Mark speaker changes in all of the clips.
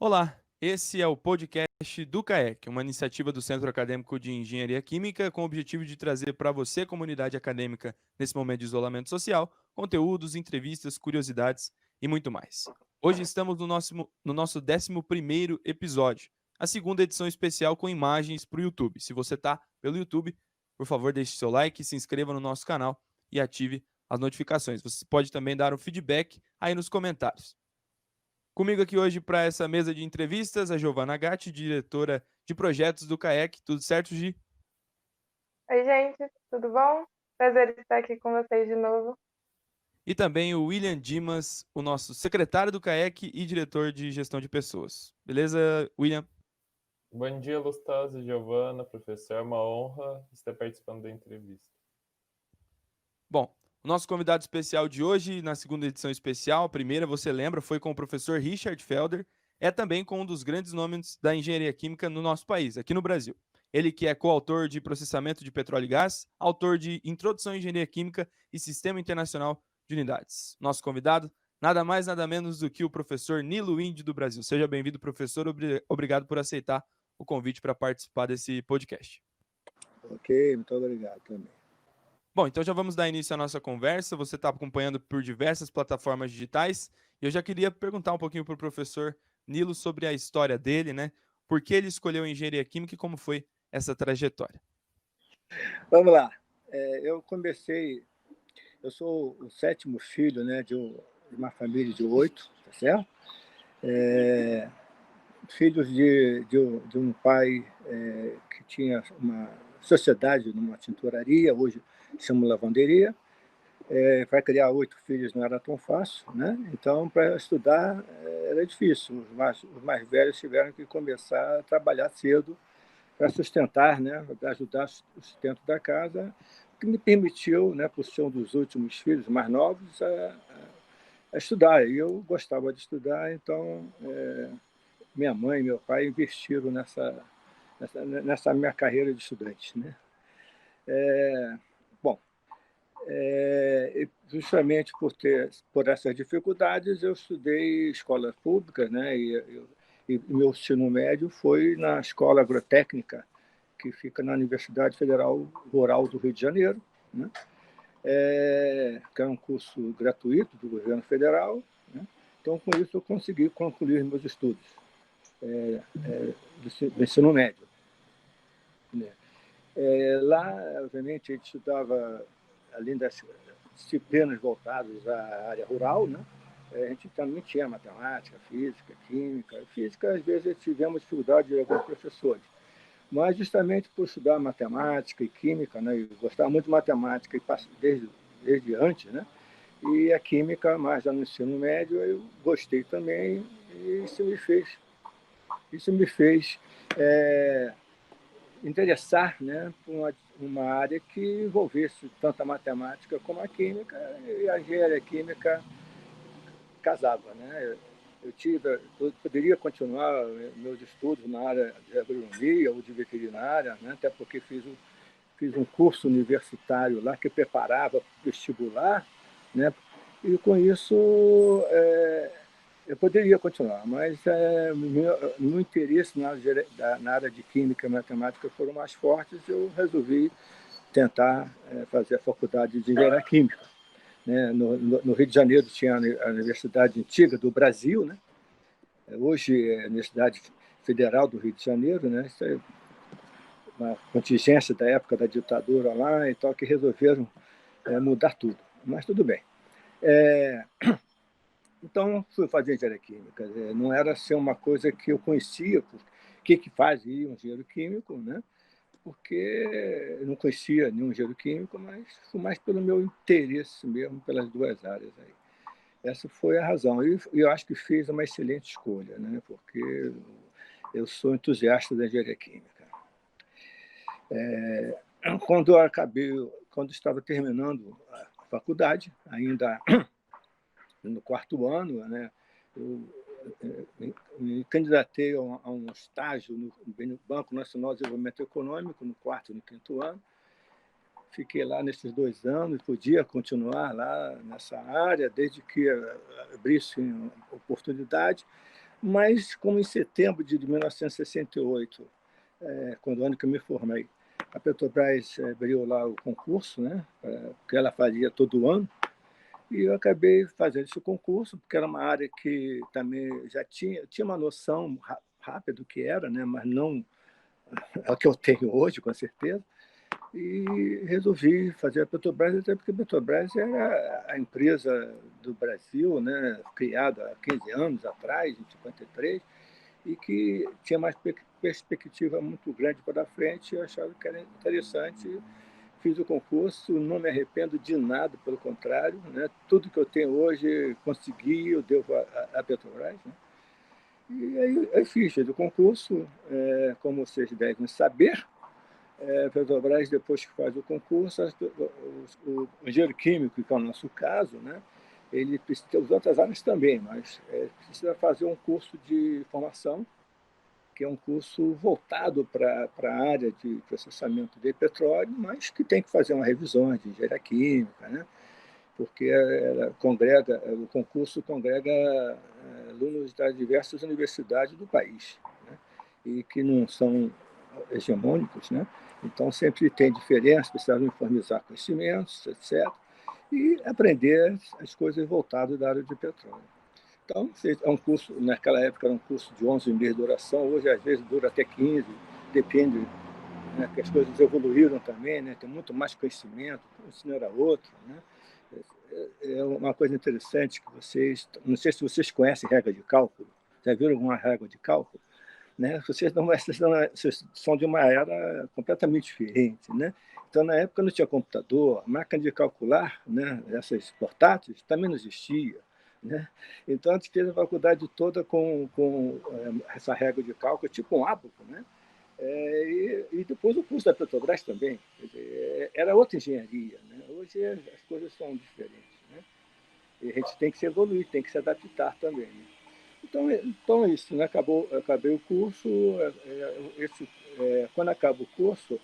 Speaker 1: Olá, esse é o podcast do CAEC, uma iniciativa do Centro Acadêmico de Engenharia Química com o objetivo de trazer para você, comunidade acadêmica, nesse momento de isolamento social, conteúdos, entrevistas, curiosidades e muito mais. Hoje estamos no nosso 11º episódio, a segunda edição especial com imagens para o YouTube. Se você está pelo YouTube, por favor, deixe seu like, se inscreva no nosso canal e ative as notificações. Você pode também dar um feedback aí nos comentários. Comigo aqui hoje para essa mesa de entrevistas, a Giovana Gatti, diretora de projetos do CAEC. Tudo certo, Gi?
Speaker 2: Oi, gente, tudo bom? Prazer estar aqui com vocês de novo.
Speaker 1: E também o William Dimas, o nosso secretário do CAEC e diretor de gestão de pessoas. Beleza, William?
Speaker 3: Bom dia, Lustosa e Giovana, professor. É uma honra estar participando da entrevista.
Speaker 1: Bom, o nosso convidado especial de hoje, na segunda edição especial, a primeira, você lembra, foi com o professor Richard Felder, é também com um dos grandes nomes da engenharia química no nosso país, aqui no Brasil. Ele que é coautor de Processamento de Petróleo e Gás, autor de Introdução à Engenharia Química e Sistema Internacional de Unidades. Nosso convidado, nada mais, nada menos do que o professor Nilo Índio do Brasil. Seja bem-vindo, professor. Obrigado por aceitar o convite para participar desse podcast.
Speaker 4: Ok, muito obrigado também.
Speaker 1: Bom, então já vamos dar início à nossa conversa. Você está acompanhando por diversas plataformas digitais e eu já queria perguntar um pouquinho para o professor Nilo sobre a história dele, né? Por que ele escolheu engenharia química e como foi essa trajetória?
Speaker 4: Vamos lá. Eu sou o sétimo filho, né, de uma família de 8, tá certo? Filhos de um pai que tinha uma sociedade numa tinturaria, hoje chama lavanderia. Para criar 8 filhos não era tão fácil, né? Então, para estudar era difícil. Os mais velhos tiveram que começar a trabalhar cedo para sustentar, né, para ajudar o sustento da casa, que me permitiu, né, por ser um dos últimos filhos mais novos, a estudar. E eu gostava de estudar, então minha mãe e meu pai investiram nessa minha carreira de estudante, né? Bom, justamente por essas dificuldades, eu estudei escola pública, né? E meu ensino médio foi na escola agrotécnica, que fica na Universidade Federal Rural do Rio de Janeiro, né? Que é um curso gratuito do governo federal, né? Então, com isso, eu consegui concluir meus estudos do ensino médio, né? Lá, obviamente, a gente estudava, além das disciplinas voltadas à área rural, né? A gente também tinha matemática, física, química. Física, às vezes, tivemos dificuldade de alguns professores. Mas justamente por estudar matemática e química, né, eu gostava muito de matemática desde antes, né, e a química, mais no ensino médio, eu gostei também, e isso me fez interessar, né, por uma área que envolvesse tanto a matemática como a química, e a engenharia química casava, né? Eu poderia continuar meus estudos na área de agronomia ou de veterinária, né? Até porque fiz um curso universitário lá que preparava para o vestibular, né? E com isso eu poderia continuar, mas meu interesse na área de química e matemática foram mais fortes. Eu resolvi tentar fazer a faculdade de engenharia química, né? No Rio de Janeiro tinha a Universidade Antiga do Brasil, né? Hoje é a Universidade Federal do Rio de Janeiro, né? Isso é uma contingência da época da ditadura lá e tal, que resolveram mudar tudo. Mas tudo bem. Então, fui fazer engenharia química. Não era ser uma coisa que eu conhecia, o que fazia um engenheiro químico, né? Porque eu não conhecia nenhum engenheiro químico, mas foi mais pelo meu interesse mesmo pelas duas áreas aí. Essa foi a razão. E eu acho que fiz uma excelente escolha, né? Porque eu sou entusiasta da engenharia química. Quando estava terminando a faculdade, ainda no quarto ano, né? Eu me candidatei a um estágio no Banco Nacional de Desenvolvimento Econômico, no quarto e no quinto ano. Fiquei lá nesses 2 anos, podia continuar lá nessa área, desde que abrisse oportunidade, Mas, como em setembro de 1968, quando o ano que eu me formei, a Petrobras abriu lá o concurso, né, que ela fazia todo ano, e eu acabei fazendo esse concurso, porque era uma área que também já tinha uma noção rápida do que era, né, mas não a que eu tenho hoje, com certeza. E resolvi fazer a Petrobras, até porque a Petrobras era a empresa do Brasil, né, criada há 15 anos atrás, em 53, e que tinha mais perspectiva muito grande para frente. Eu achava que era interessante. Fiz o concurso, não me arrependo de nada, pelo contrário, né? Tudo que eu tenho hoje consegui, eu devo à Petrobras, né? E aí fiz o concurso, como vocês devem saber. A Petrobras, depois que faz o concurso, o engenheiro químico, que é o nosso caso, né? Ele precisa ter as outras áreas também, mas precisa fazer um curso de formação, que é um curso voltado para a área de processamento de petróleo, mas que tem que fazer uma revisão de engenharia química, né? Porque o concurso congrega alunos das diversas universidades do país, né? E que não são hegemônicos, né? Então sempre tem diferença, precisa uniformizar conhecimentos, etc. E aprender as coisas voltadas da área de petróleo. Então, é um curso, naquela época era um curso de 11 meses de duração, hoje às vezes dura até 15, depende, né, que as coisas evoluíram também, né, tem muito mais conhecimento, o ensino era outro, né. É uma coisa interessante que vocês, não sei se vocês conhecem regra de cálculo, já viram alguma regra de cálculo? Né? Vocês são de uma era completamente diferente, né? Então, na época não tinha computador, máquina de calcular, né? Essas portáteis também não existia, né? Então, a gente fez a faculdade toda com essa regra de cálculo, tipo um ábaco, né? E depois o curso da Petrobras também. Quer dizer, era outra engenharia, né? Hoje as coisas são diferentes, né? E a gente tem que se evoluir, tem que se adaptar também, né? Então é isso, né? Acabei o curso. Quando acaba o curso,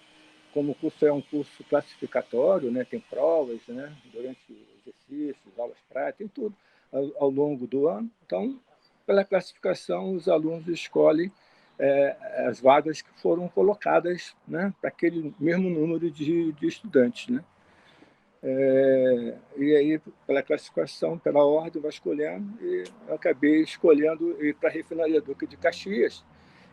Speaker 4: como o curso é um curso classificatório, né? Tem provas, né? Durante exercícios, aulas práticas, tem tudo ao longo do ano. Então, pela classificação, os alunos escolhem as vagas que foram colocadas, né? Para aquele mesmo número de estudantes, né? E aí, pela classificação, pela ordem, vai escolhendo, e eu acabei escolhendo ir para a refinaria Duque de Caxias,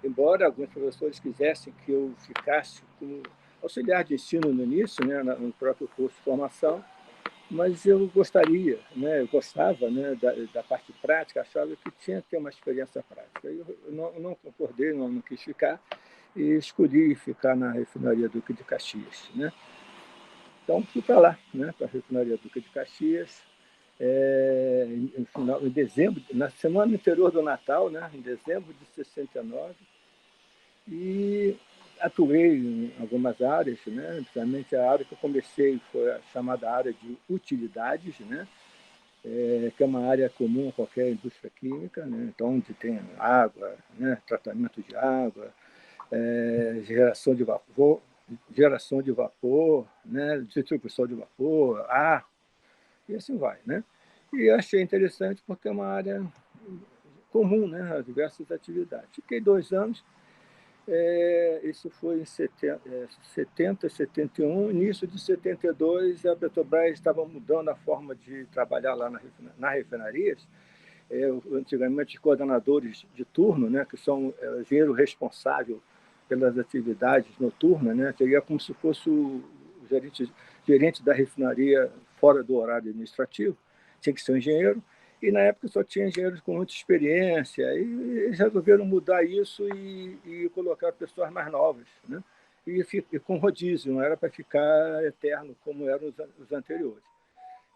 Speaker 4: embora alguns professores quisessem que eu ficasse como auxiliar de ensino no início, né, no próprio curso de formação, mas eu gostaria, né, eu gostava, né, da parte prática, achava que tinha que ter uma experiência prática. Eu não concordei, não quis ficar, e escolhi ficar na refinaria Duque de Caxias, né? Então, fui para lá, né, para a refinaria Duque de Caxias, em dezembro, na semana anterior do Natal, né, em dezembro de 69, e atuei em algumas áreas, né, principalmente a área que eu comecei foi a chamada área de utilidades, né, que é uma área comum a qualquer indústria química, né, então onde tem água, né, tratamento de água, geração de vapor, né, distribuição de vapor, ar, e assim vai, né? E achei interessante porque é uma área comum, né, a diversas atividades. Fiquei 2 anos, isso foi em 70, 71, início de 72, a Petrobras estava mudando a forma de trabalhar lá nas refinarias. Antigamente, coordenadores de turno, né, que são engenheiro responsável pelas atividades noturnas, né, seria como se fosse o gerente da refinaria fora do horário administrativo, tinha que ser um engenheiro, e na época só tinha engenheiros com muita experiência, e eles resolveram mudar isso e colocar pessoas mais novas, né, e com rodízio, não era para ficar eterno como eram os anteriores.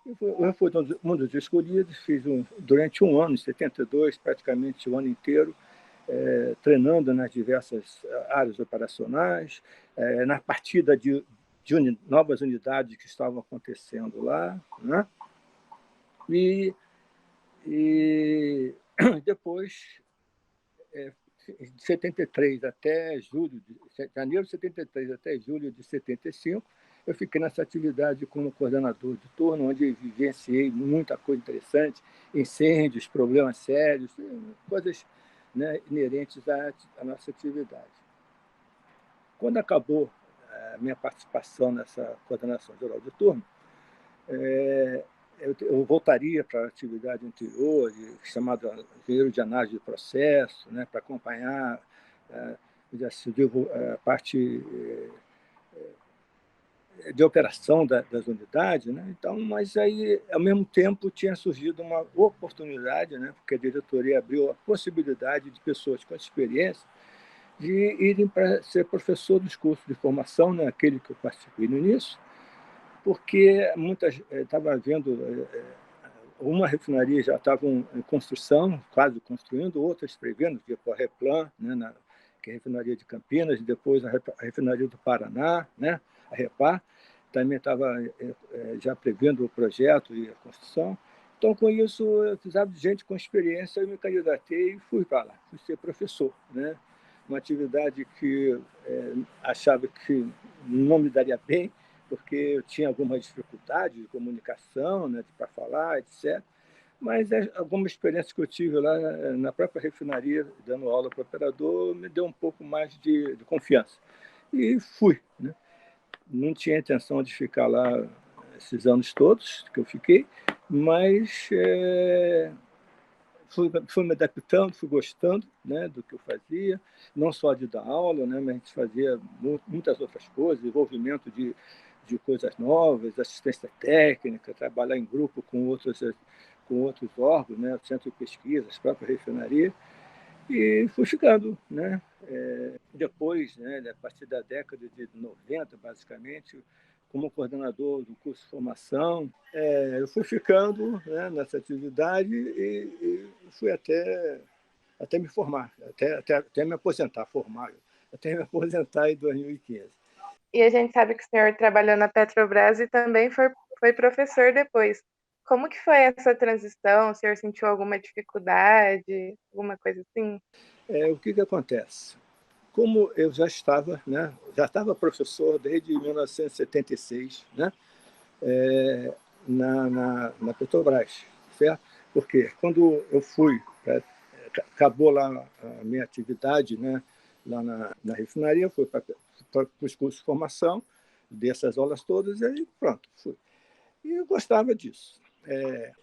Speaker 4: Eu fui um dos escolhidos, fiz durante um ano, em 72, praticamente o ano inteiro, treinando nas diversas áreas operacionais, na partida de novas unidades que estavam acontecendo lá, né? E depois, de 73 até janeiro de 73 até julho de 75, eu fiquei nessa atividade como coordenador de turno, onde vivenciei muita coisa interessante, incêndios, problemas sérios, coisas né, inerentes à nossa atividade. Quando acabou a minha participação nessa coordenação geral de turma, eu voltaria para a atividade anterior, chamada engenheiro de análise de processo, né, para acompanhar a parte de operação das unidades, né? Então, mas aí, ao mesmo tempo, tinha surgido uma oportunidade, né, porque a diretoria abriu a possibilidade de pessoas com experiência de irem para ser professor dos cursos de formação, né, aquele que eu participei no início, porque estava havendo uma refinaria já estava em construção, quase construindo, outras prevendo, tipo a Replan, né, que é a refinaria de Campinas, e depois a refinaria do Paraná, né, a Repar, também estava já prevendo o projeto e a construção. Então, com isso, eu precisava de gente com experiência, eu me candidatei e fui para lá, fui ser professor, né? Uma atividade que achava que não me daria bem, porque eu tinha alguma dificuldade de comunicação, né, para falar, etc. Mas alguma experiência que eu tive lá na própria refinaria, dando aula para o operador, me deu um pouco mais de confiança. E fui, né? Não tinha intenção de ficar lá esses anos todos que eu fiquei, mas fui me adaptando, fui gostando, né, do que eu fazia, não só de dar aula, né, mas a gente fazia muitas outras coisas, desenvolvimento de coisas novas, assistência técnica, trabalhar em grupo com outros órgãos, né, centro de pesquisas, própria refinaria, e fui ficando, né? Depois, né, a partir da década de 90, basicamente, como coordenador do curso de formação, eu fui ficando, né, nessa atividade e fui até me formar, até me aposentar, até me aposentar em 2015.
Speaker 2: E a gente sabe que o senhor trabalhou na Petrobras e também foi professor depois. Como que foi essa transição? O senhor sentiu alguma dificuldade, alguma coisa assim?
Speaker 4: O que acontece? Como eu já estava professor desde 1976, né, na Petrobras, certo? Porque quando eu fui, acabou lá a minha atividade, né, lá na refinaria, fui para os cursos de formação, dei essas aulas todas e aí pronto, fui. E eu gostava disso.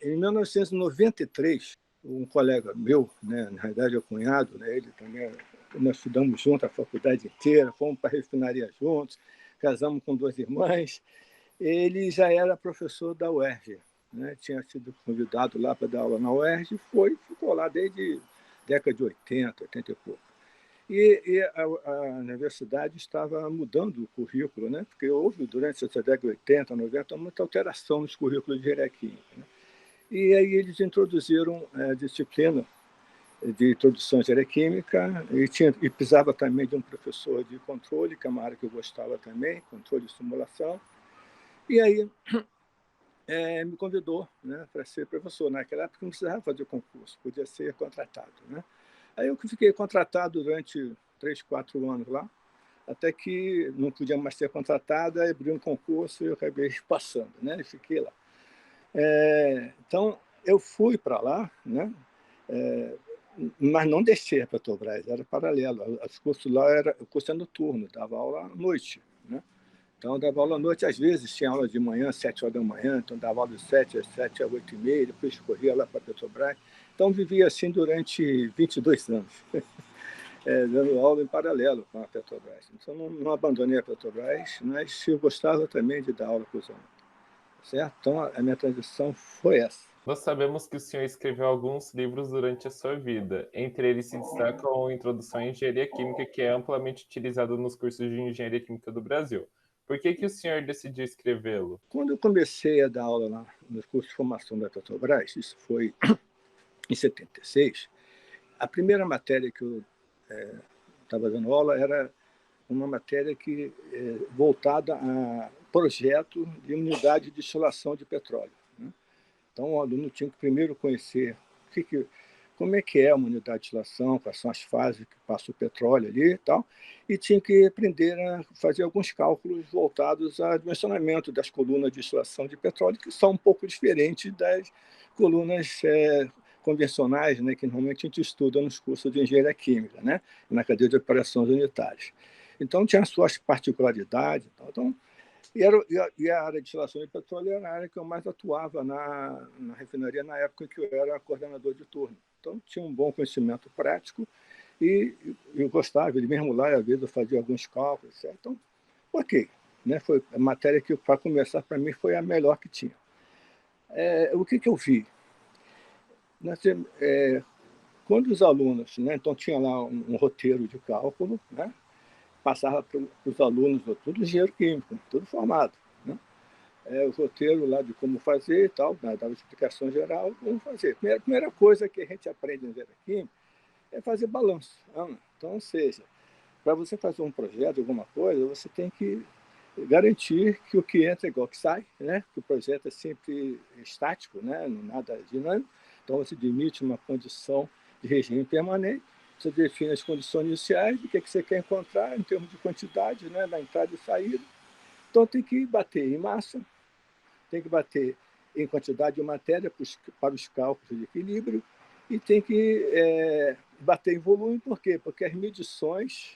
Speaker 4: Em 1993, um colega meu, né, na realidade é o cunhado, né, ele também, nós estudamos junto a faculdade inteira, fomos para a refinaria juntos, casamos com 2 irmãs. Ele já era professor da UERJ, né, tinha sido convidado lá para dar aula na UERJ, ficou lá desde década de 80, 80 e pouco. E a universidade estava mudando o currículo, né? Porque houve, durante essa década de 80, 90, muita alteração nos currículos de engenharia química, né? E aí eles introduziram a disciplina de introdução à engenharia química e precisava também de um professor de controle, que é uma área que eu gostava também, controle e simulação. E aí me convidou, né, para ser professor. Naquela época não precisava fazer concurso, podia ser contratado, né? Aí eu fiquei contratado durante 3, 4 anos lá, até que não podia mais ser contratado, aí abriu um concurso e eu acabei passando, né? E fiquei lá. Então, eu fui para lá, né? Mas não deixei a Petrobras, era paralelo. Os cursos lá o curso era noturno, dava aula à noite, né? Então, eu dava aula à noite, às vezes tinha aula de manhã, 7 horas da manhã, então dava aula de 7 às 7 às 8h30, depois corria lá para a Petrobras. Então, vivi assim durante 22 anos, dando aula em paralelo com a Petrobras. Então, não abandonei a Petrobras, mas eu gostava também de dar aula para os alunos. Certo? Então, a minha transição foi essa.
Speaker 3: Nós sabemos que o senhor escreveu alguns livros durante a sua vida. Entre eles se destacam a Introdução à Engenharia Química, que é amplamente utilizado nos cursos de Engenharia Química do Brasil. Por que o senhor decidiu escrevê-lo?
Speaker 4: Quando eu comecei a dar aula lá nos cursos de formação da Petrobras, isso foi em 76, a primeira matéria que eu estava dando aula era uma matéria voltada a projeto de unidade de destilação de petróleo, né? Então, o aluno tinha que primeiro conhecer como é que é uma unidade de destilação, quais são as fases que passa o petróleo ali e tal, e tinha que aprender a fazer alguns cálculos voltados ao dimensionamento das colunas de destilação de petróleo, que são um pouco diferentes das colunas convencionais, né, que normalmente a gente estuda nos cursos de engenharia química, né, na cadeia de operações unitárias. Então, tinha as suas particularidades. Então, e a área de instalação de petróleo era a área que eu mais atuava na refinaria na época em que eu era coordenador de turno. Então, tinha um bom conhecimento prático e eu gostava, ele mesmo lá, às vezes eu fazia alguns cálculos, certo? Então, ok. Né? Foi a matéria que, para começar, para mim, foi a melhor que tinha. O que eu vi? Quando os alunos, né, então tinha lá um roteiro de cálculo, né, passava para os alunos, tudo engenheiro químico, tudo formado. Né? O roteiro lá de como fazer e tal, né, dava explicação geral, como fazer. A primeira coisa que a gente aprende em engenharia química é fazer balanço. Então, ou seja, para você fazer um projeto, alguma coisa, você tem que garantir que o que entra é igual que sai, né? Que o projeto é sempre estático, né? Nada dinâmico. Então, você demite uma condição de regime permanente, você define as condições iniciais do que você quer encontrar em termos de quantidade, né? Da entrada e saída. Então, tem que bater em massa, tem que bater em quantidade de matéria para os cálculos de equilíbrio e tem que bater em volume. Por quê? Porque as medições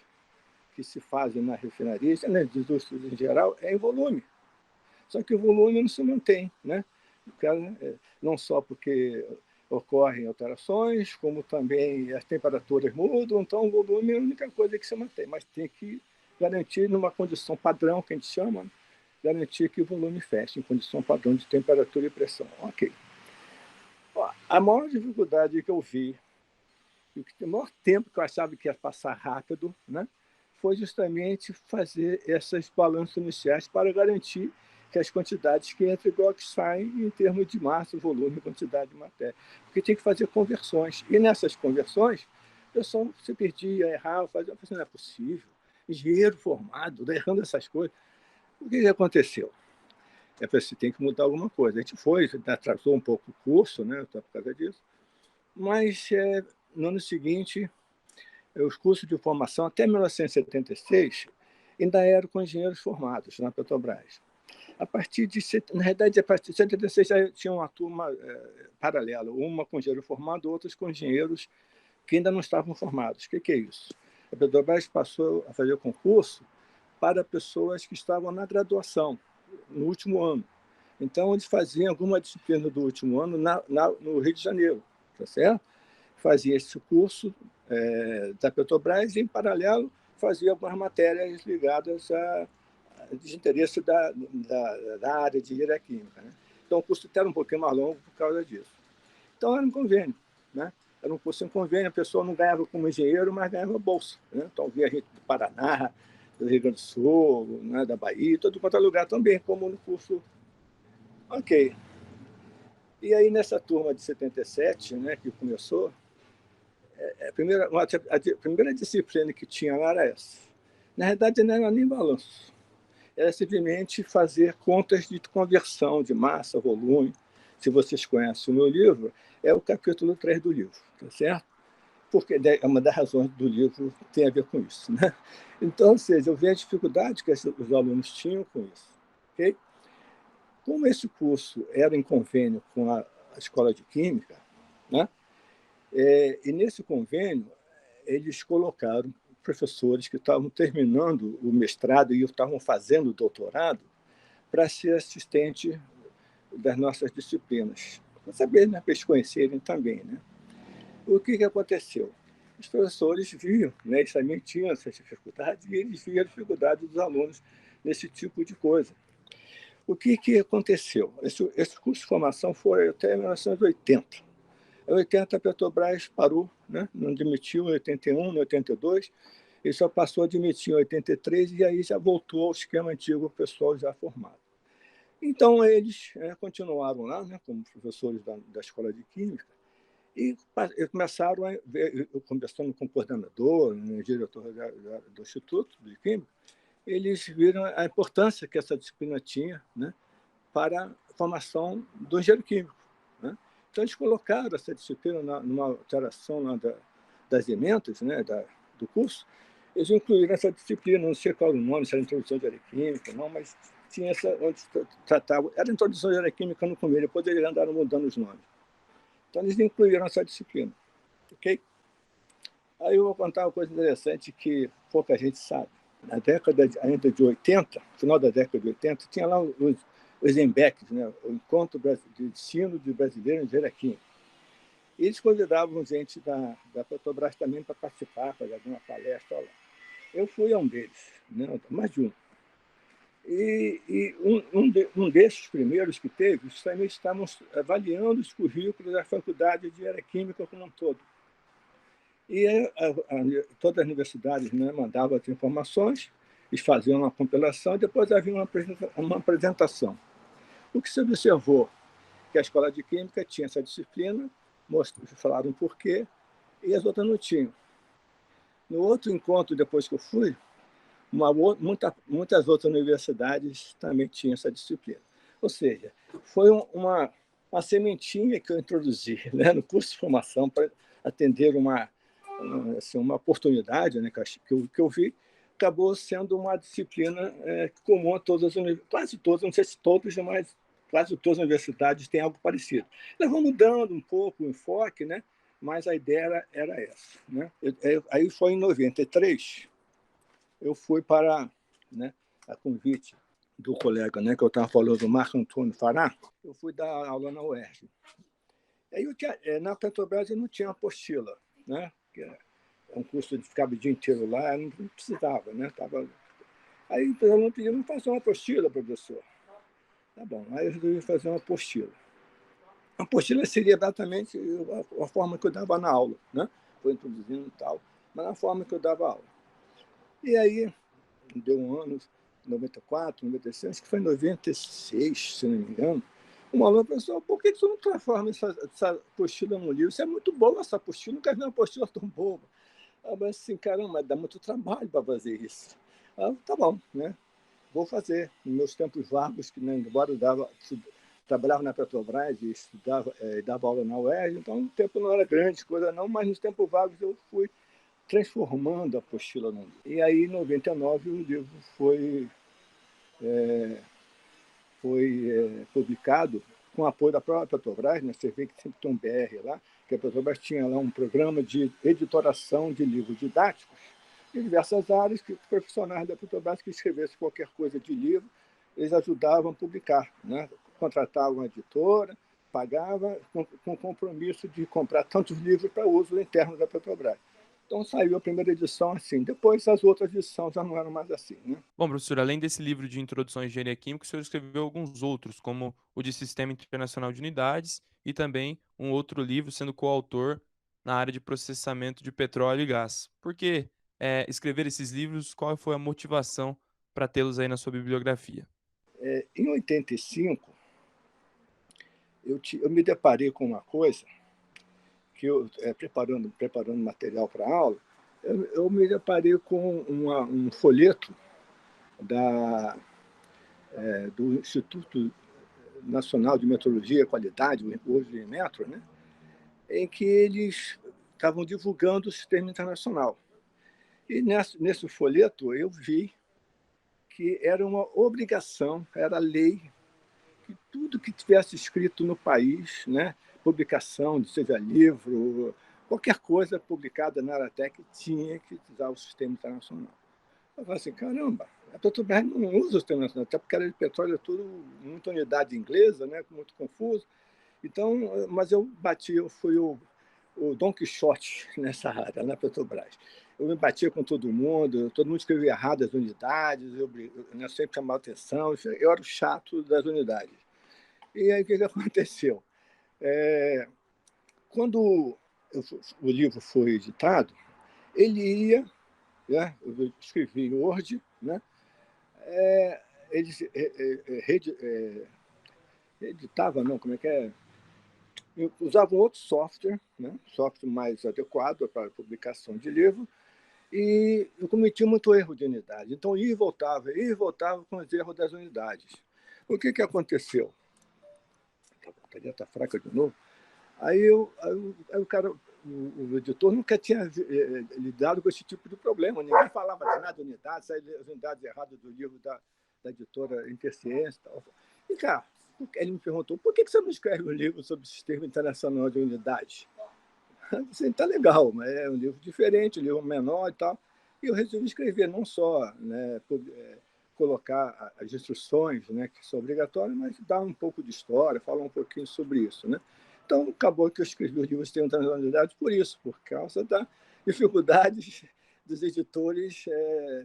Speaker 4: que se fazem na refinaria, nas indústrias em geral, é em volume. Só que o volume não se mantém, né? Não só porque ocorrem alterações, como também as temperaturas mudam, então o volume é a única coisa que se mantém, mas tem que garantir, numa condição padrão, que a gente chama, garantir que o volume feche em condição padrão de temperatura e pressão. Ok. A maior dificuldade que eu vi, o maior tempo que eu achava que ia passar rápido, né, foi justamente fazer esses balanços iniciais para garantir que as quantidades que entram igual que saem em termos de massa, volume e quantidade de matéria. Porque tem que fazer conversões. E nessas conversões, eu só se perdia, errava, fazia, não é possível. Engenheiro formado, errando essas coisas. O que aconteceu? Você tem que mudar alguma coisa. A gente foi, atrasou um pouco o curso, né, por causa disso, mas no ano seguinte, os cursos de formação, até 1976, ainda eram com engenheiros formados na Petrobras. Na verdade, a partir de 76 já tinha uma turma paralela, uma com engenheiro formado, outras com engenheiros que ainda não estavam formados. O que é isso? A Petrobras passou a fazer concurso para pessoas que estavam na graduação, no último ano. Então, eles faziam alguma disciplina do último ano no Rio de Janeiro, tá certo? Fazia esse curso da Petrobras e, em paralelo, fazia algumas matérias ligadas de interesse da área de engenharia química. Né? Então, o curso era um pouquinho mais longo por causa disso. Então, era um convênio. Né? Era um curso em convênio, a pessoa não ganhava como engenheiro, mas ganhava bolsa. Né? Então, via gente do Paraná, do Rio Grande do Sul, né, da Bahia, todo quanto é lugar também, como no curso. Ok. E aí, nessa turma de 77, né, que começou, a primeira disciplina que tinha lá era essa. Na verdade, não era nem balanço. Era simplesmente fazer contas de conversão de massa, volume. Se vocês conhecem o meu livro, é o capítulo 3 do livro, tá certo? Porque é uma das razões do livro tem a ver com isso. Né? Então, ou seja, eu vi a dificuldade que os alunos tinham com isso. Okay? Como esse curso era em convênio com a Escola de Química, né? E nesse convênio, eles colocaram professores que estavam terminando o mestrado e estavam fazendo o doutorado para ser assistente das nossas disciplinas, para saber, né, para eles conhecerem também. Né? O que aconteceu? Os professores viam, né, eles também tinham essas dificuldades, e eles viam a dificuldade dos alunos nesse tipo de coisa. O que aconteceu? Esse curso de formação foi até 1980. Em 80, a Petrobras parou, né? Não demitiu em 81, em 82, e só passou a demitir em 83, e aí já voltou ao esquema antigo, o pessoal já formado. Então, eles continuaram lá, né, como professores da Escola de Química, e começaram a ver, conversando com o coordenador, o diretor do Instituto de Química, eles viram a importância que essa disciplina tinha, né, para a formação do engenheiro químico. Né? Então, eles colocaram essa disciplina numa alteração das emendas, né, do curso. Eles incluíram essa disciplina, não sei qual o nome, se era introdução de engenharia química, não, mas tinha onde tratava. Era introdução de engenharia química no começo, depois eles andaram mudando os nomes. Então, eles incluíram essa disciplina. Ok? Aí eu vou contar uma coisa interessante que pouca gente sabe. Na década ainda de 80, final da década de 80, tinha lá os ENBECs, né? O Encontro de Ensino de Brasileiros em Engenharia Química. E eles convidavam gente da Petrobras também para participar, para dar uma palestra lá. Eu fui a um deles, né? Mais de um. E um desses primeiros que teve, também estavam avaliando os currículos da Faculdade de Engenharia Química como um todo. E todas as universidades, né, mandavam as informações, eles faziam uma compilação e depois havia uma apresentação. O que se observou? Que a Escola de Química tinha essa disciplina, falaram por quê, e as outras não tinham. No outro encontro, depois que eu fui, muitas outras universidades também tinham essa disciplina. Ou seja, foi uma sementinha que eu introduzi, né, no curso de formação para atender uma oportunidade, né, que eu vi, acabou sendo uma disciplina comum a todas as universidades, quase todas, não sei se todas, mas quase todas as universidades têm algo parecido. Nós vamos mudando um pouco o enfoque, né, mas a ideia era essa. Né? Aí foi em 93, eu fui para, né, a convite do colega, né, que eu estava falando, do Marco Antônio Fará, eu fui dar aula na UERJ. Aí na Petrobras eu não tinha apostila, né? Que é um curso de ficar o dia inteiro lá, não precisava, né? Aí então, eu pedi, não fazer uma apostila, professor. Tá bom, aí eu resolvi fazer uma apostila. A apostila seria exatamente a forma que eu dava na aula, né? Foi introduzindo e tal, mas na forma que eu dava aula. E aí, deu um ano, 94, 96, acho que foi em 96, se não me engano, uma aluna pensou, por que você não transforma essa apostila num livro? Isso é muito boa, essa apostila, nunca vi uma apostila tão boa. Eu falei assim, caramba, dá muito trabalho para fazer isso. Tá bom, né? Vou fazer. Nos meus tempos vagos, que, né, embora eu trabalhava na Petrobras e dava aula na UERJ, então o tempo não era grande coisa não, mas nos tempos vagos eu fui transformando a apostila num livro. E aí, em 99, o livro foi publicado com apoio da própria Petrobras, né? Você vê que sempre tem um BR lá, que a Petrobras tinha lá um programa de editoração de livros didáticos em diversas áreas, que profissionais da Petrobras que escrevessem qualquer coisa de livro, eles ajudavam a publicar, né? Contratavam uma editora, pagavam com compromisso de comprar tantos livros para uso interno da Petrobras. Então saiu a primeira edição assim. Depois as outras edições já não eram mais assim, né?
Speaker 1: Bom, professor, além desse livro de Introdução à Engenharia Química, o senhor escreveu alguns outros, como o de Sistema Internacional de Unidades e também um outro livro, sendo coautor na área de processamento de petróleo e gás. Por que escrever esses livros? Qual foi a motivação para tê-los aí na sua bibliografia?
Speaker 4: Em 85, eu me deparei com uma coisa que eu, preparando material para a aula, eu me deparei com um folheto do Instituto Nacional de Metrologia e Qualidade, hoje em Metro, né, em que eles estavam divulgando o sistema internacional. E nesse folheto eu vi que era uma obrigação, era lei, que tudo que tivesse escrito no país, né, publicação, seja livro, qualquer coisa publicada na Aratec tinha que usar o sistema internacional. Eu falei assim, caramba, a Petrobras não usa o sistema internacional, até porque era de petróleo, é tudo muita unidade inglesa, né, muito confuso. Então, mas eu fui o Dom Quixote nessa área, na Petrobras. Eu me batia com todo mundo escrevia errado as unidades, eu sempre chamava atenção, eu era o chato das unidades. E aí o que aconteceu? Quando o livro foi editado, ele ia, né, eu escrevi em Word, né, eles editavam, não, como é que é? Usavam outro software, né, software mais adequado para a publicação de livro, e eu cometi muito erro de unidade. Então, ia e voltava com os erros das unidades. O que aconteceu? A bateria está fraca de novo. Aí o cara, o editor nunca tinha lidado com esse tipo de problema. Ninguém falava de nada de unidade, saíam as unidades erradas do livro da editora Interciência. E, cara, Ele me perguntou, por que você não escreve um livro sobre o Sistema Internacional de Unidades? Está legal, mas é um livro diferente, um livro menor e tal. E eu resolvi escrever, não só, né, colocar as instruções, né, que são obrigatórias, mas dar um pouco de história, falar um pouquinho sobre isso. Né? Então, acabou que eu escrevi o livro Sistema Internacional de Unidades por isso, por causa da dificuldades dos editores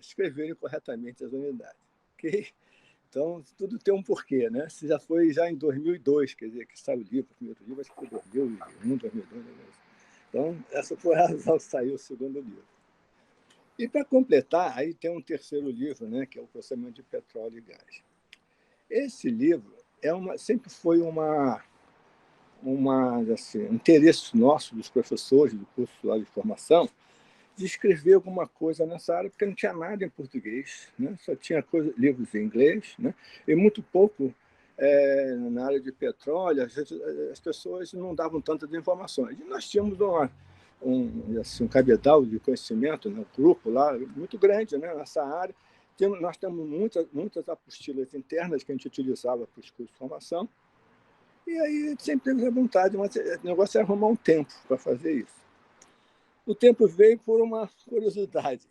Speaker 4: escreverem corretamente as unidades. Okay? Então, tudo tem um porquê, né? Se já foi já em 2002, quer dizer, que saiu o livro, o primeiro livro, acho que foi 2001, 2002. Então, essa foi a razão que saiu o segundo livro. E, para completar, aí tem um terceiro livro, né, que é o Processamento de Petróleo e Gás. Esse livro sempre foi assim, interesse nosso, dos professores do curso lá de formação, de escrever alguma coisa nessa área, porque não tinha nada em português, né? Só tinha livros em inglês, né? E muito pouco na área de petróleo. Às vezes, as pessoas não davam tantas informações. E nós tínhamos um cabedal de conhecimento, né? Um grupo lá muito grande, né? Nessa área. Nós temos muitas apostilas internas que a gente utilizava para os cursos de formação. E aí sempre teve a vontade, mas o negócio é arrumar um tempo para fazer isso. O tempo veio por uma curiosidade.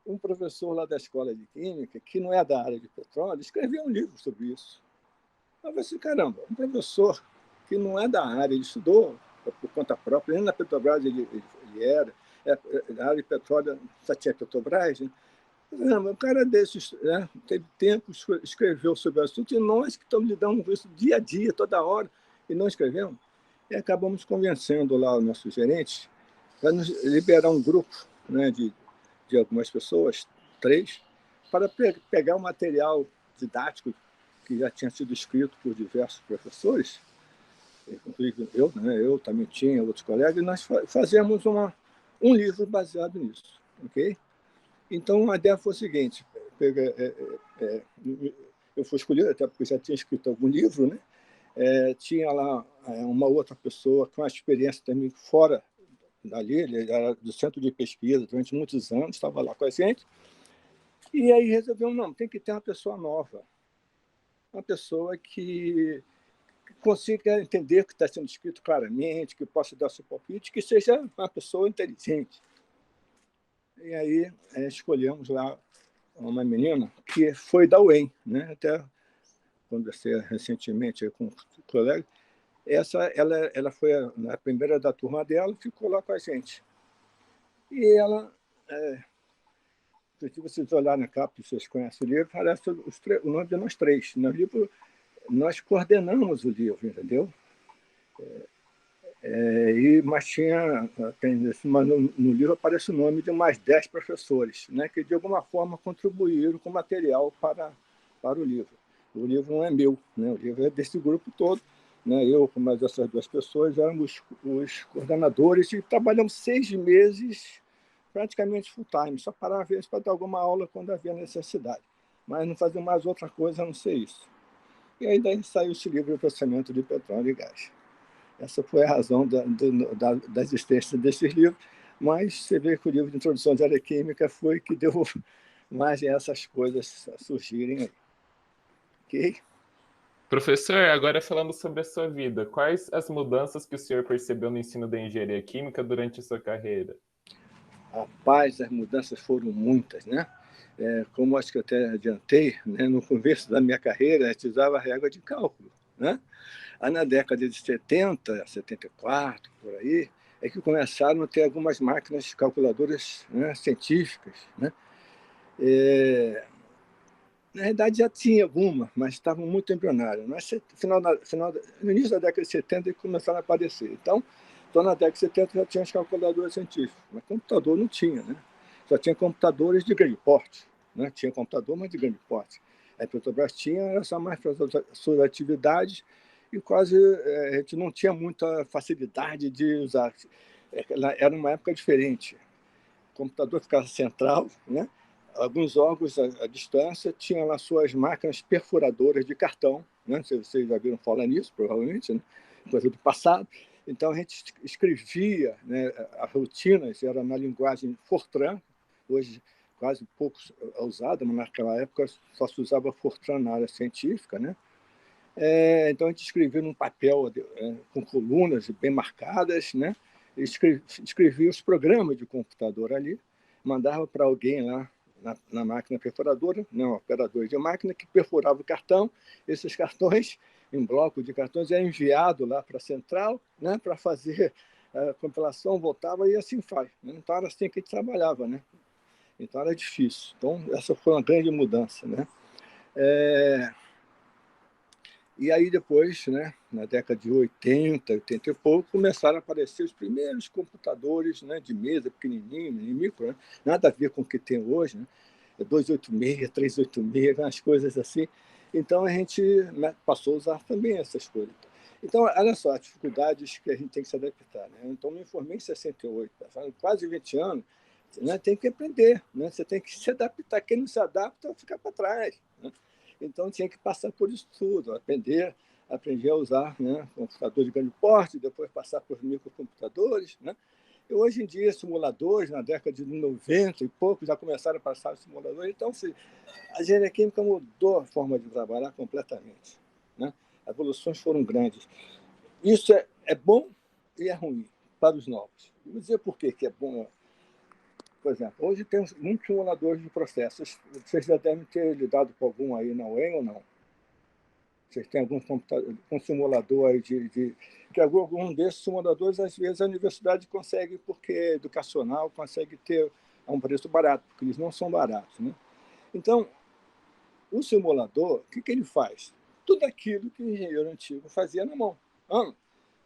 Speaker 4: Um professor lá da Escola de Química, que não é da área de petróleo, escreveu um livro sobre isso. Eu falei assim, caramba, um professor que não é da área, ele estudou por conta própria, nem na Petrobras ele era, na área de petróleo só tinha Petrobras, né? Caramba, um cara desses, né, teve tempo, escreveu sobre o assunto, e nós que estamos lidando com isso dia a dia, toda hora, e não escrevemos. E acabamos convencendo lá o nosso gerente para nos liberar um grupo, né, de algumas pessoas, 3, para pegar o material didático que já tinha sido escrito por diversos professores, inclusive eu também tinha outros colegas, e nós fazemos um livro baseado nisso. Okay? Então, a ideia foi o seguinte, eu fui escolhido, até porque já tinha escrito algum livro, né? Tinha lá uma outra pessoa com uma experiência também fora dali, ele era do centro de pesquisa durante muitos anos, estava lá com a gente, e aí resolvemos, não, tem que ter uma pessoa nova, uma pessoa que consiga entender o que está sendo escrito claramente, que possa dar seu palpite, que seja uma pessoa inteligente. E aí escolhemos lá uma menina que foi da UEM, né? Até conversei recentemente com um colega. Ela foi a primeira da turma dela, ficou lá com a gente. E ela, se vocês olharem na capa, vocês conhecem o livro, aparece o nome de nós 3. No livro, nós coordenamos o livro, entendeu? Mas no livro aparece o nome de mais 10 professores, né, que de alguma forma contribuíram com material para o livro. O livro não é meu, né, o livro é desse grupo todo. Né, eu, com mais essas 2 pessoas, éramos os coordenadores e trabalhamos 6 meses praticamente full time, só parava às vezes para dar alguma aula quando havia necessidade, mas não fazia mais outra coisa a não ser isso. E aí daí saiu esse livro, O Processamento de Petróleo e Gás. Essa foi a razão da existência desses livros, mas você vê que o livro de Introdução de Área Química foi que deu mais essas coisas surgirem aí. Ok?
Speaker 3: Professor, agora falando sobre a sua vida, quais as mudanças que o senhor percebeu no ensino da engenharia química durante a sua carreira?
Speaker 4: Rapaz, as mudanças foram muitas, né? Como acho que eu até adiantei, né, no começo da minha carreira, a gente usava a régua de cálculo, né? Aí, na década de 70, 74, por aí, é que começaram a ter algumas máquinas calculadoras, né, científicas. Né? Na realidade, já tinha alguma, mas estavam muito embrionárias. No início da década de 70, começaram a aparecer. Então, na década de 70 já tinha as calculadoras científicas, mas computador não tinha. Né? Só tinha computadores de grande porte. Né? Tinha computador, mas de grande porte. A Petrobras tinha, era só mais para suas atividades, e quase a gente não tinha muita facilidade de usar. Era uma época diferente. O computador ficava central, né? Alguns órgãos à distância tinham lá suas máquinas perfuradoras de cartão, né? Vocês já viram falar nisso, provavelmente, né? Coisa do passado. Então, a gente escrevia, né, as rotinas, era na linguagem Fortran, hoje quase pouco usada, mas naquela época só se usava Fortran na área científica, né? Então, a gente escrevia num papel com colunas bem marcadas, né? Escrevia os programas de computador ali, mandava para alguém lá na máquina perfuradora, né, um operador de máquina, que perfurava o cartão. Esses cartões, em bloco de cartões, eram enviados lá para a central, né, para fazer a compilação, voltava e assim faz. Né? Então, era assim que a gente trabalhava. Né? Então, era difícil. Então, essa foi uma grande mudança. Né? E aí depois, né, na década de 80, 80 e pouco, começaram a aparecer os primeiros computadores, né, de mesa, pequenininho, micro, né? Nada a ver com o que tem hoje, né? 286, 386, umas coisas assim. Então a gente, né, passou a usar também essas coisas. Então, olha só, as dificuldades que a gente tem que se adaptar. Né? Então, me formei em 68, faz quase 20 anos, né, tem que aprender, né? Você tem que se adaptar. Quem não se adapta fica para trás. Né? Então, tinha que passar por isso tudo, aprender a usar, né, computador de grande porte, depois passar por microcomputadores. Né? E hoje em dia, simuladores, na década de 90 e pouco, já começaram a passar os simuladores. Então, a engenharia química mudou a forma de trabalhar completamente. Né? As evoluções foram grandes. Isso é bom e é ruim para os novos. Vou dizer por que é bom. Por exemplo, hoje tem muitos simuladores de processos. Vocês já devem ter lidado com algum aí na UEM ou não? Vocês têm algum simulador aí que algum desses simuladores, às vezes, a universidade consegue, porque é educacional, consegue ter a um preço barato, porque eles não são baratos. Né? Então, o simulador, o que ele faz? Tudo aquilo que o engenheiro antigo fazia na mão,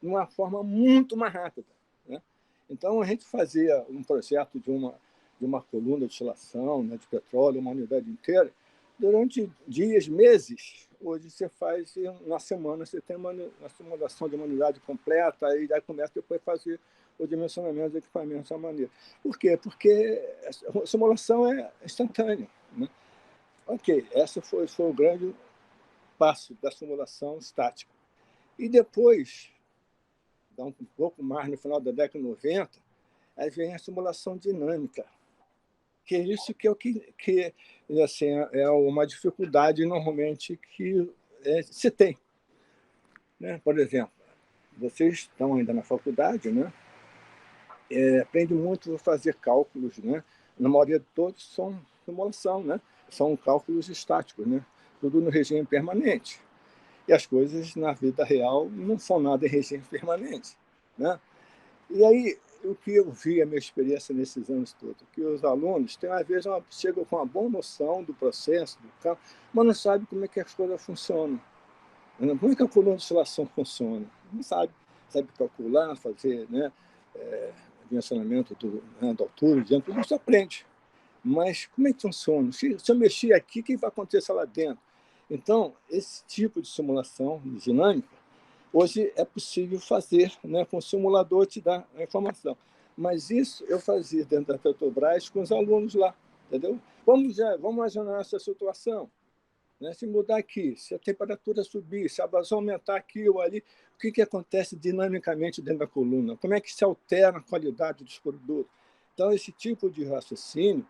Speaker 4: de uma forma muito mais rápida. Né? Então, a gente fazia um projeto de uma coluna de destilação, né, de petróleo, uma unidade inteira, durante dias, meses. Hoje você faz, na semana, você tem uma simulação de uma unidade completa, aí começa depois a fazer o dimensionamento do equipamento dessa maneira. Por quê? Porque a simulação é instantânea. Né? Ok, esse foi o grande passo da simulação estática. E depois, um pouco mais no final da década de 90, aí vem a simulação dinâmica, que é isso que é o que assim, é uma dificuldade normalmente que se tem. Né? Por exemplo, vocês estão ainda na faculdade, né? Aprende muito a fazer cálculos, né? Na maioria de todos são simulação, né? São cálculos estáticos, né? Tudo no regime permanente. E as coisas na vida real não são nada em regime permanente. Né? E aí, o que eu vi, a minha experiência nesses anos todos, que os alunos, às vezes, chegam com uma boa noção do processo, do campo, mas não sabem como é que as coisas funcionam. Como é que a coluna de oscilação funciona? Não sabe. Sabe calcular, fazer, né, dimensionamento da altura, tudo isso aprende. Mas como é que funciona? Se eu mexer aqui, o que vai acontecer lá dentro? Então, esse tipo de simulação dinâmica, hoje é possível fazer, né, com o simulador te dá a informação. Mas isso eu fazia dentro da Petrobras com os alunos lá, entendeu? Vamos imaginar essa situação. Né? Se mudar aqui, se a temperatura subir, se a vazão aumentar aqui ou ali, o que acontece dinamicamente dentro da coluna? Como é que se altera a qualidade dos produtos? Então, esse tipo de raciocínio,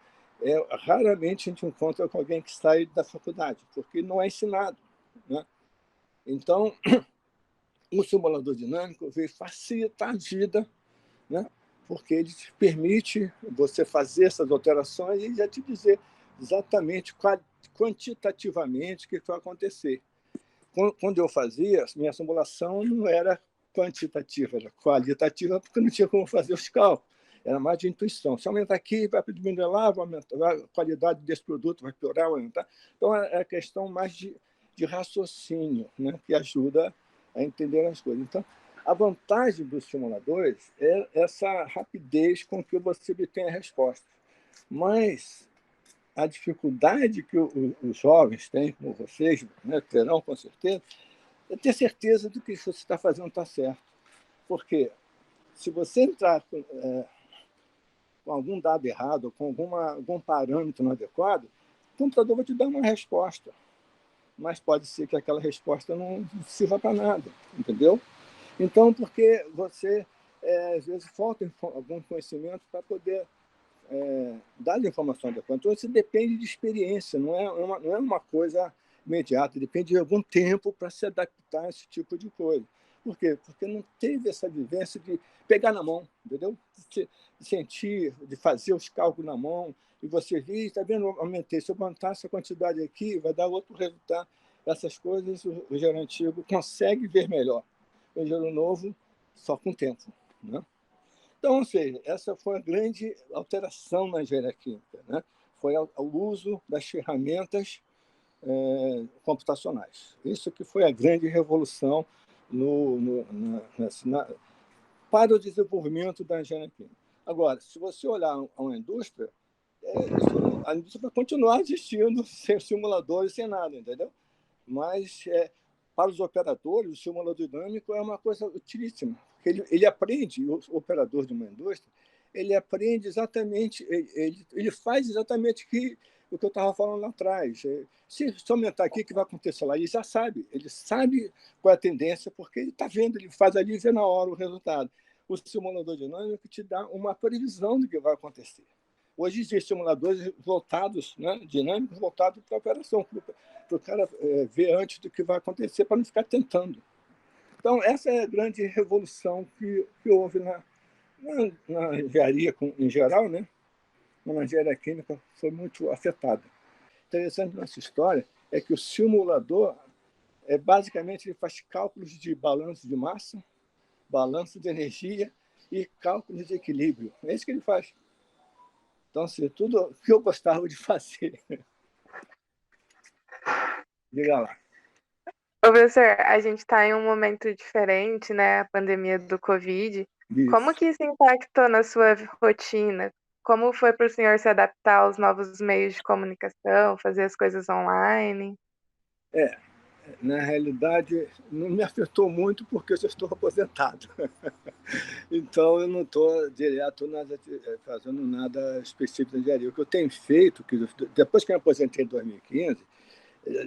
Speaker 4: raramente a gente encontra com alguém que sai da faculdade, porque não é ensinado. Né? Então, o simulador dinâmico veio facilitar a vida, né? Porque ele te permite você fazer essas alterações e já te dizer exatamente, quantitativamente, o que vai acontecer. Quando eu fazia, minha simulação não era quantitativa, era qualitativa, porque não tinha como fazer os cálculos. Era mais de intuição. Se aumentar aqui, vai diminuir lá, vai aumentar, a qualidade desse produto vai piorar, vai aumentar. Então, é a questão mais de raciocínio, né? Que ajuda a entender as coisas. Então, a vantagem dos simuladores é essa rapidez com que você obtém a resposta. Mas a dificuldade que os jovens têm, como vocês, né, terão com certeza, é ter certeza do que você está fazendo está certo. Porque se você entrar com algum dado errado, com algum parâmetro inadequado, o computador vai te dar uma resposta. Mas pode ser que aquela resposta não sirva para nada, entendeu? Então, porque você, às vezes, falta algum conhecimento para poder dar a informação adequada. Então, isso depende de experiência, não é uma coisa imediato, depende de algum tempo para se adaptar a esse tipo de coisa. Por quê? Porque não teve essa vivência de pegar na mão, entendeu? De sentir, de fazer os cálculos na mão, e você vê, está vendo, aumentei, se eu aumentar essa quantidade aqui, vai dar outro resultado. Essas coisas o engenheiro antigo consegue ver melhor. O engenheiro novo, só com o tempo. Né? Então, ou seja, essa foi a grande alteração na engenharia química. Né? Foi o uso das ferramentas computacionais. Isso que foi a grande revolução para o desenvolvimento da engenharia química. Agora, se você olhar uma indústria, a indústria vai continuar existindo sem simuladores, sem nada, entendeu? Mas, para os operadores, o simulador dinâmico é uma coisa utilíssima. Ele aprende, o operador de uma indústria, ele aprende exatamente, ele faz exatamente o que eu estava falando lá atrás. Se aumentar aqui, o que vai acontecer lá? Ele já sabe, ele sabe qual é a tendência, porque ele está vendo, ele faz ali e vê na hora o resultado. O simulador dinâmico te dá uma previsão do que vai acontecer. Hoje existem simuladores voltados, né, dinâmicos, voltados para a operação, para o cara ver antes do que vai acontecer, para não ficar tentando. Então, essa é a grande revolução que houve na engenharia em geral, né? Na engenharia química foi muito afetada. Interessante nessa história é que o simulador, basicamente, ele faz cálculos de balanço de massa, balanço de energia e cálculos de equilíbrio. É isso que ele faz. Então, assim, tudo o que eu gostava de fazer. Diga lá.
Speaker 2: Ô, professor, a gente está em um momento diferente, né? A pandemia do Covid. Como
Speaker 4: Isso.
Speaker 2: que isso impactou na sua rotina? Como foi para o senhor se adaptar aos novos meios de comunicação, fazer as coisas online?
Speaker 4: Na realidade, não me afetou muito porque eu já estou aposentado. Então, eu não estou direto fazendo nada específico de engenharia. O que eu tenho feito, depois que eu me aposentei em 2015,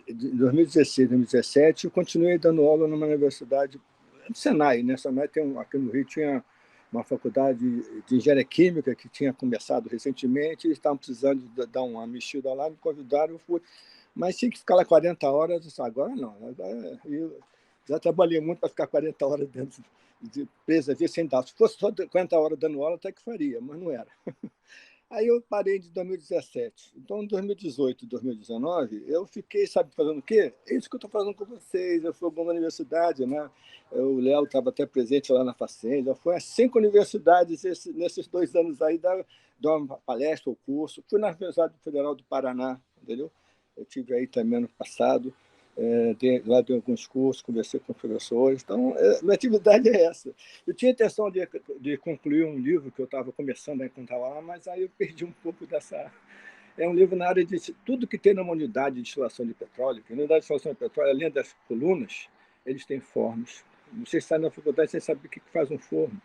Speaker 4: em 2016, 2017, eu continuei dando aula numa universidade, no Senai, né? Senai aqui no Rio tinha uma faculdade de engenharia química que tinha começado recentemente, e estavam precisando dar uma mexida lá, me convidaram, eu fui. Mas tinha que ficar lá 40 horas, eu disse, agora não. Eu já trabalhei muito para ficar 40 horas dentro de presa sem dar. Se fosse só 40 horas dando aula, até que faria, mas não era. Aí eu parei de 2017. Então, em 2018 e 2019, eu fiquei, sabe, fazendo o quê? É isso que eu estou fazendo com vocês. Eu fui a alguma universidade, né? O Léo estava até presente lá na Facenda. Eu fui a 5 universidades nesses 2 anos aí, dar uma palestra ou curso. Fui na Universidade Federal do Paraná, entendeu? Eu tive aí também ano passado. Lá dei alguns cursos, conversei com professores. Então, minha atividade é essa. Eu tinha a intenção de concluir um livro que eu estava começando a encontrar lá, mas aí eu perdi um pouco dessa. É um livro na área de tudo que tem numa unidade de destilação de petróleo. A unidade de destilação de petróleo, além das colunas, eles têm fornos. Vocês saem na faculdade, vocês sabem o que faz um forno.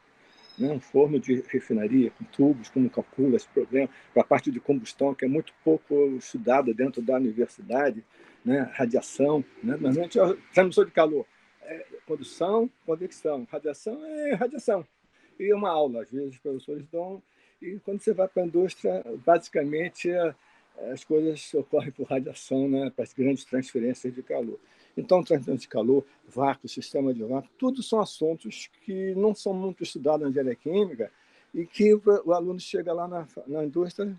Speaker 4: Né? Um forno de refinaria, com tubos, como calcula esse problema, para a parte de combustão, que é muito pouco estudada dentro da universidade, né? Radiação, né? Normalmente é transmissor de calor, condução, convecção, radiação é radiação. E uma aula, às vezes os professores dão, e quando você vai para a indústria, basicamente as coisas ocorrem por radiação, né? Para as grandes transferências de calor. Então, transferência de calor, vácuo, sistema de vácuo, tudo são assuntos que não são muito estudados na engenharia química e que o aluno chega lá na indústria,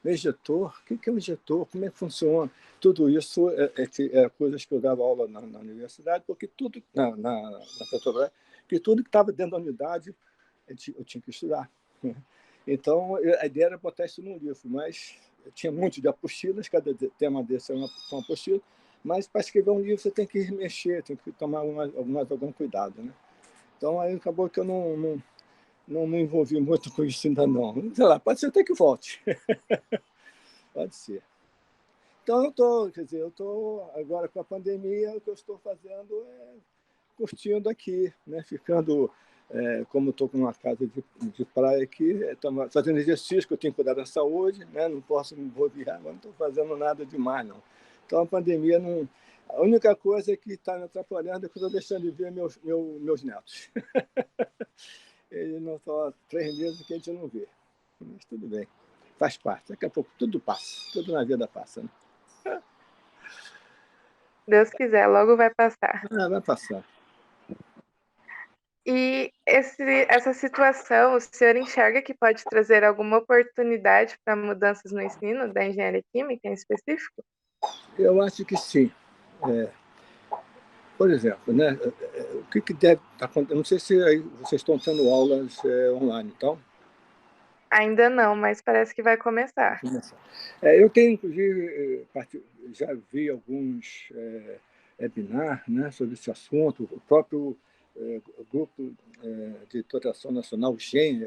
Speaker 4: injetor, o que é um injetor, como é que funciona? Tudo isso é coisas que eu dava aula na universidade, porque tudo, na Petrobras, que tudo que estava dentro da unidade eu tinha que estudar. Então, a ideia era botar isso num livro, mas tinha muito de apostilas, cada tema desse é uma apostila, mas para escrever um livro você tem que mexer, tem que tomar algum cuidado. Né? Então, aí acabou que eu não me envolvi muito com isso ainda não. Sei lá, pode ser até que volte. Pode ser. Então, eu estou agora com a pandemia, o que eu estou fazendo é curtindo aqui, né? Ficando, como estou com uma casa de praia aqui, fazendo exercício, que eu tenho que cuidar da saúde, né? Não posso me envolver, mas não estou fazendo nada demais, não. Então, a pandemia não... A única coisa que está me atrapalhando é que eu estou deixando de ver meus netos. Eles não estão há 3 meses que a gente não vê. Mas tudo bem, faz parte. Daqui a pouco tudo passa, tudo na vida passa. Né?
Speaker 2: Deus quiser, logo vai passar.
Speaker 4: Vai passar.
Speaker 2: E essa situação, o senhor enxerga que pode trazer alguma oportunidade para mudanças no ensino da engenharia química em específico?
Speaker 4: Eu acho que sim. Por exemplo, né, o que deve estar acontecendo? Não sei se aí vocês estão tendo aulas online, então.
Speaker 2: Ainda não, mas parece que vai começar.
Speaker 4: Eu tenho, inclusive, já vi alguns webinars, né, sobre esse assunto. O próprio grupo de exploração nacional, o GEM,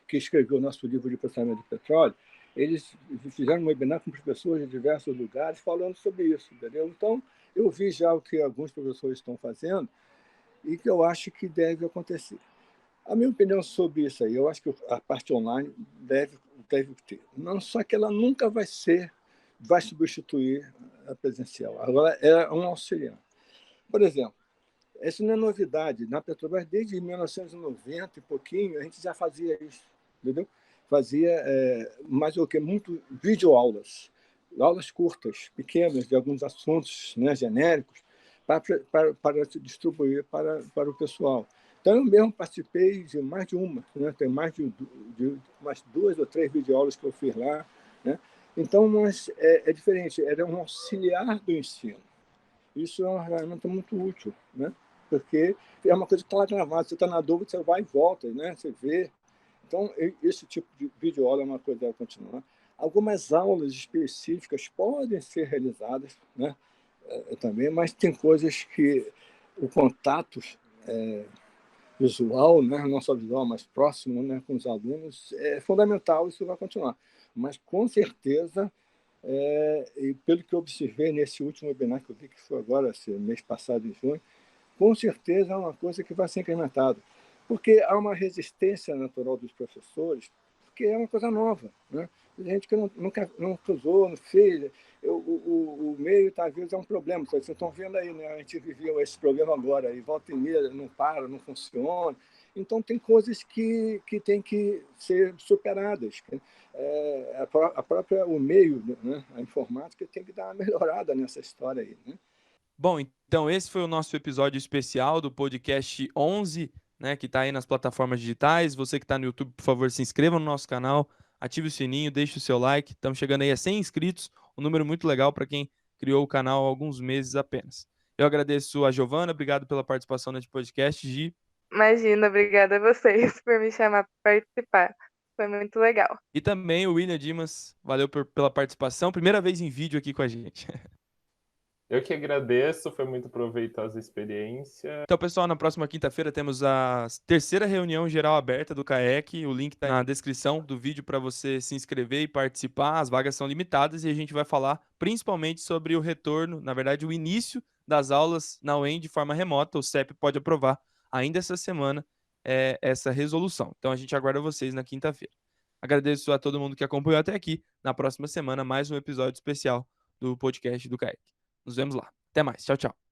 Speaker 4: que escreveu o nosso livro de processamento de petróleo, eles fizeram um webinar com professores de diversos lugares falando sobre isso, entendeu? Então, eu vi já o que alguns professores estão fazendo e que eu acho que deve acontecer. A minha opinião sobre isso aí, eu acho que a parte online deve ter. Não só que ela nunca vai substituir a presencial. Agora, é um auxiliar. Por exemplo, isso não é novidade. Na Petrobras, desde 1990 e pouquinho, a gente já fazia isso, entendeu? Fazia, mais o que? Muito videoaulas. Aulas curtas, pequenas, de alguns assuntos, né, genéricos, para se distribuir para o pessoal. Então, eu mesmo participei de mais de uma, né? Tem mais de umas 2 ou 3 videoaulas que eu fiz lá, né? Então, mas é diferente, era um auxiliar do ensino. Isso é uma ferramenta muito útil, né? Porque é uma coisa que está lá gravada, você está na dúvida, você vai e volta, né? Você vê. Então, esse tipo de videoaula é uma coisa que vai continuar. Algumas aulas específicas podem ser realizadas, né? Também, mas tem coisas que o contato visual, né, não só visual, mas próximo, né, com os alunos, é fundamental, isso vai continuar. Mas, com certeza, e pelo que eu observei nesse último webinar que eu vi, que foi agora, esse mês passado, em junho, com certeza é uma coisa que vai ser incrementada. Porque há uma resistência natural dos professores, porque é uma coisa nova, né? Gente que nunca usou, não fez. O meio, às vezes, é um problema. Vocês estão vendo aí, né? A gente viveu esse problema agora, e volta e meia não para, não funciona. Então, tem coisas que têm que ser superadas. O meio, né? A informática tem que dar uma melhorada nessa história aí, né?
Speaker 1: Bom, então esse foi o nosso episódio especial do podcast 11, né, que está aí nas plataformas digitais. Você que está no YouTube, por favor, se inscreva no nosso canal, ative o sininho, deixe o seu like. Estamos chegando aí a 100 inscritos, um número muito legal para quem criou o canal há alguns meses apenas. Eu agradeço a Giovana, obrigado pela participação nesse podcast, Gi.
Speaker 2: Imagina, obrigada a vocês por me chamar para participar. Foi muito legal.
Speaker 1: E também o William Dimas, valeu pela participação. Primeira vez em vídeo aqui com a gente.
Speaker 3: Eu que agradeço, foi muito proveitosa a experiência.
Speaker 1: Então, pessoal, na próxima quinta-feira temos a terceira reunião geral aberta do CAEC. O link está na descrição do vídeo para você se inscrever e participar. As vagas são limitadas e a gente vai falar principalmente sobre o retorno, na verdade, o início das aulas na UEM de forma remota. O CEP pode aprovar ainda essa semana essa resolução. Então, a gente aguarda vocês na quinta-feira. Agradeço a todo mundo que acompanhou até aqui. Na próxima semana, mais um episódio especial do podcast do CAEC. Nos vemos lá. Até mais. Tchau, tchau.